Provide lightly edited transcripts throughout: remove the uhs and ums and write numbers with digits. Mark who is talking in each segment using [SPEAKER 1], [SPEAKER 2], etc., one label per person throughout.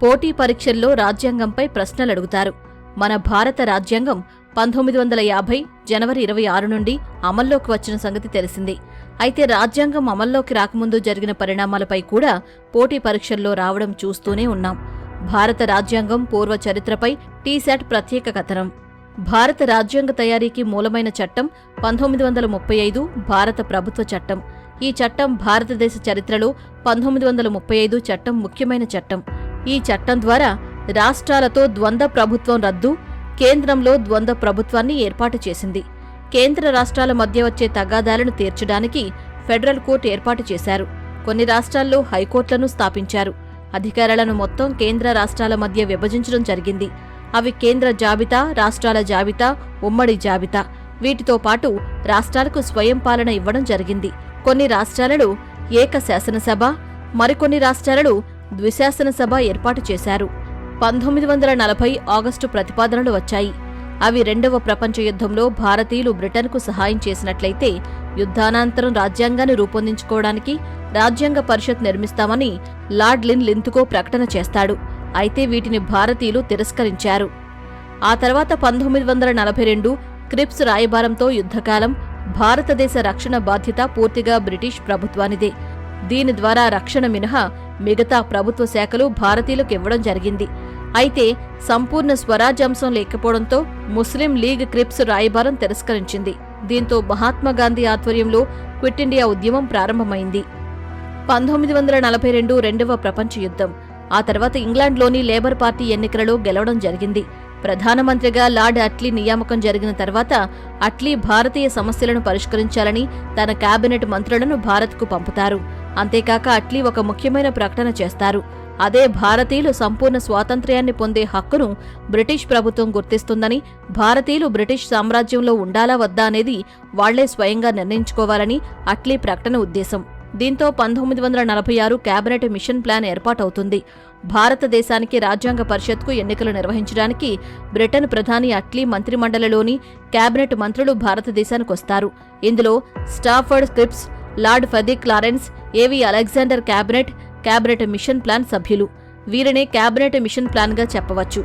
[SPEAKER 1] పోటీ పరీక్షల్లో రాజ్యాంగంపై ప్రశ్నలడుగుతారు. మన భారత రాజ్యాంగం 1950 జనవరి 26 నుండి అమల్లోకి వచ్చిన సంగతి తెలిసిందే. అయితే రాజ్యాంగం అమల్లోకి రాకముందు జరిగిన పరిణామాలపై కూడా పోటీ పరీక్షల్లో రావడం చూస్తూనే ఉన్నాం. భారత రాజ్యాంగం పూర్వ చరిత్రపై టీశాట్ ప్రత్యేక కథనం. భారత రాజ్యాంగ తయారీకి మూలమైన చట్టం 1935 భారత ప్రభుత్వ చట్టం. ఈ చట్టం భారతదేశ చరిత్రలో 1935 చట్టం ముఖ్యమైన చట్టం. ఈ చట్టం ద్వారా రాష్ట్రాలతో ద్వంద్వ ప్రభుత్వం రద్దు, కేంద్రంలో ద్వంద్వ ప్రభుత్వాన్ని ఏర్పాటు చేసింది. కేంద్ర రాష్ట్రాల మధ్య వచ్చే తగాదాలను తీర్చడానికి ఫెడరల్ కోర్టు ఏర్పాటు చేశారు. కొన్ని రాష్ట్రాల్లో హైకోర్టులను స్థాపించారు. అధికారాలను మొత్తం కేంద్ర రాష్ట్రాల మధ్య విభజించడం జరిగింది. అవి కేంద్ర జాబితా, రాష్ట్రాల జాబితా, ఉమ్మడి జాబితా. వీటితో పాటు రాష్ట్రాలకు స్వయం పాలన ఇవ్వడం జరిగింది. కొన్ని రాష్ట్రాలలో ఏక శాసనసభ, మరికొన్ని రాష్ట్రాలలో ద్విశాసనసభ ఏర్పాటు చేశారు. 1940 ఆగస్టు ప్రతిపాదనలు వచ్చాయి. అవి రెండవ ప్రపంచ యుద్ధంలో భారతీయులు బ్రిటన్కు సహాయం చేసినట్లయితే యుద్ధానంతరం రాజ్యాంగాన్ని రూపొందించుకోవడానికి రాజ్యాంగ పరిషత్ నిర్మిస్తామని లార్డ్ లిన్లిత్గో ప్రకటన చేస్తాడు. అయితే వీటిని భారతీయులు తిరస్కరించారు. ఆ తర్వాత 1942 క్రిప్స్ రాయబారంతో యుద్ధకాలం. భారతదేశ రక్షణ బాధ్యత పూర్తిగా బ్రిటిష్ ప్రభుత్వానిదే. దీని ద్వారా రక్షణ మినహా మిగతా ప్రభుత్వ శాఖలు భారతీయులకు ఇవ్వడం జరిగింది. అయితే సంపూర్ణ స్వరాజ్యాంశం లేకపోవడంతో ముస్లిం లీగ్ క్రిప్స్ రాయబారం తిరస్కరించింది. దీంతో మహాత్మాగాంధీ ఆధ్వర్యంలో క్విట్ ఇండియా ఉద్యమం ప్రారంభమైంది. 1942 రెండవ ప్రపంచ యుద్ధం. ఆ తర్వాత ఇంగ్లాండ్లోని లేబర్ పార్టీ ఎన్నికలలో గెలవడం జరిగింది. ప్రధానమంత్రిగా లార్డ్ అట్లీ నియామకం జరిగిన తర్వాత అట్లీ భారతీయ సమస్యలను పరిష్కరించాలని తన కేబినెట్ మంత్రులను భారత్కు పంపుతారు. అంతేకాక అట్లీ ఒక ముఖ్యమైన ప్రకటన చేస్తారు. అదే భారతీయులు సంపూర్ణ స్వాతంత్ర్యాన్ని పొందే హక్కును బ్రిటిష్ ప్రభుత్వం గుర్తిస్తుందని, భారతీయులు బ్రిటిష్ సామ్రాజ్యంలో ఉండాలా వద్దా అనేది వాళ్లే స్వయంగా నిర్ణయించుకోవాలని అట్లీ ప్రకటన ఉద్దేశం. దీంతో 1946 కేబినెట్ మిషన్ ప్లాన్ ఏర్పాటవుతుంది. భారతదేశానికి రాజ్యాంగ పరిషత్కు ఎన్నికలు నిర్వహించడానికి బ్రిటన్ ప్రధాని అట్లీ మంత్రిమండలిలోని కేబినెట్ మంత్రులు భారతదేశానికొస్తారు. ఇందులో స్టాఫర్డ్ క్రిప్స్, లార్డ్ ఫెదిక్ లారెన్స్, ఏవి అలెగ్జాండర్ కేబినెట్ మిషన్ ప్లాన్ సభ్యులు. వీరినే కేబినెట్ మిషన్ ప్లాన్గా చెప్పవచ్చు.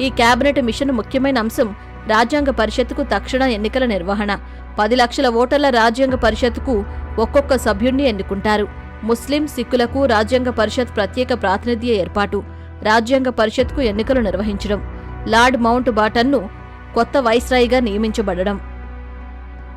[SPEAKER 1] ఈ కేబినెట్ మిషన్ ముఖ్యమైన అంశం రాజ్యాంగ పరిషత్తుకు తక్షణ ఎన్నికల నిర్వహణ. 10 లక్షల ఓటర్ల రాజ్యాంగ పరిషత్తుకు ఒక్కొక్క సభ్యుణ్ణి ఎన్నుకుంటారు. ముస్లిం, సిక్కులకు రాజ్యాంగ పరిషత్ ప్రత్యేక ప్రాతినిధ్య ఏర్పాటు, రాజ్యాంగ పరిషత్కు ఎన్నికలు నిర్వహించడం, లార్డ్ మౌంట్ బాటన్ను కొత్త వైస్రాయిగా నియమించబడడం.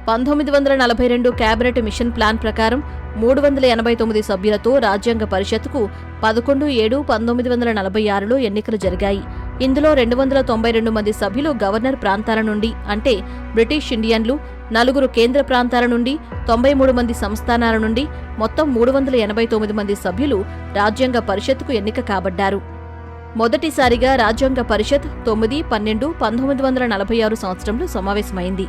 [SPEAKER 1] 1942 కేబినెట్ మిషన్ ప్లాన్ ప్రకారం 389 సభ్యులతో రాజ్యాంగ పరిషత్తుకు 11/7/1946లో ఎన్నికలు జరిగాయి. ఇందులో 292 మంది సభ్యులు గవర్నర్ ప్రాంతాల నుండి, అంటే బ్రిటిష్ ఇండియన్లు, 4 కేంద్ర ప్రాంతాల నుండి, 93 మంది సంస్థానాల నుండి, మొత్తం 389 మంది సభ్యులు రాజ్యాంగ పరిషత్తుకు ఎన్నిక కాబడ్డారు. మొదటిసారిగా రాజ్యాంగ పరిషత్ 9/12/1946 సంవత్సరంలో సమావేశమైంది.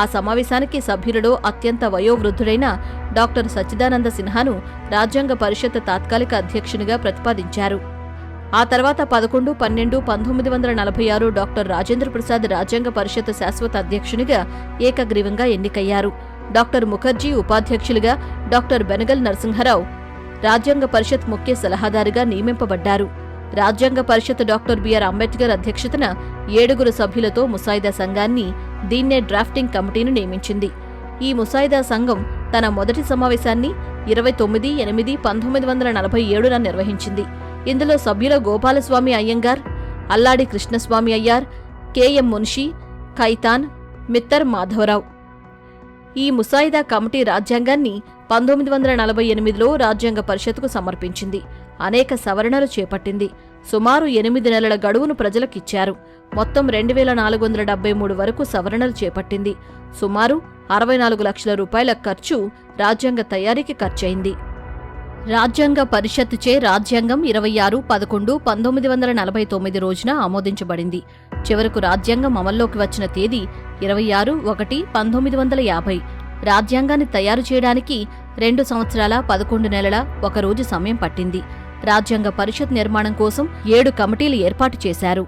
[SPEAKER 1] ఆ సమావేశానికి సభ్యులలో అత్యంత వయోవృద్ధుడైన డాక్టర్ సచ్చిదానంద సిన్హాను రాజ్యాంగ పరిషత్ తాత్కాలిక అధ్యక్షునిగా ప్రతిపాదించారు. ఆ తర్వాత 11/12/1946 డాక్టర్ రాజేంద్ర ప్రసాద్ రాజ్యాంగ పరిషత్ శాశ్వత అధ్యక్షునిగా ఏకగ్రీవంగా ఎన్నికయ్యారు. డాక్టర్ ముఖర్జీ ఉపాధ్యక్షులుగా, డాక్టర్ బెనగల్ నరసింహరావు రాజ్యాంగ పరిషత్ ముఖ్య సలహాదారుగా నియమింపబడ్డారు. రాజ్యాంగ పరిషత్ డాక్టర్ బిఆర్ అంబేద్కర్ అధ్యక్షతన 7 సభ్యులతో ముసాయిదా సంఘాన్ని, దీన్నే డ్రాఫ్టింగ్ కమిటీని నియమించింది. ఈ ముసాయిదా సంఘం తన మొదటి సమావేశాన్ని 29/8/1947 నిర్వహించింది. ఇందులో సభ్యుల గోపాలస్వామి అయ్యంగార్, అల్లాడి కృష్ణస్వామి అయ్యార్, కెఎం మున్షి, ఖైతాన్, మిత్తర్ మాధవరావు. ఈ ముసాయిదా కమిటీ రాజ్యాంగాన్ని 1948లో రాజ్యాంగ పరిషత్కు సమర్పించింది. అనేక సవరణలు చేపట్టింది. సుమారు 8 నెలల గడువును ప్రజలకిచ్చారు. మొత్తం 2473 వరకు సవరణలు చేపట్టింది. సుమారు 64 లక్షల రూపాయల ఖర్చు రాజ్యాంగ తయారీకి ఖర్చయింది. రాజ్యాంగ పరిషత్తుచే రాజ్యాంగం 26/11/1949 రోజున ఆమోదించబడింది. చివరకు రాజ్యాంగం అమల్లోకి వచ్చిన తేదీ 26/1/1950. రాజ్యాంగాన్ని తయారు చేయడానికి 2 సంవత్సరాల 11 నెలల 1 రోజు సమయం పట్టింది. రాజ్యాంగ పరిషత్ నిర్మాణం కోసం 7 కమిటీలు ఏర్పాటు చేశారు.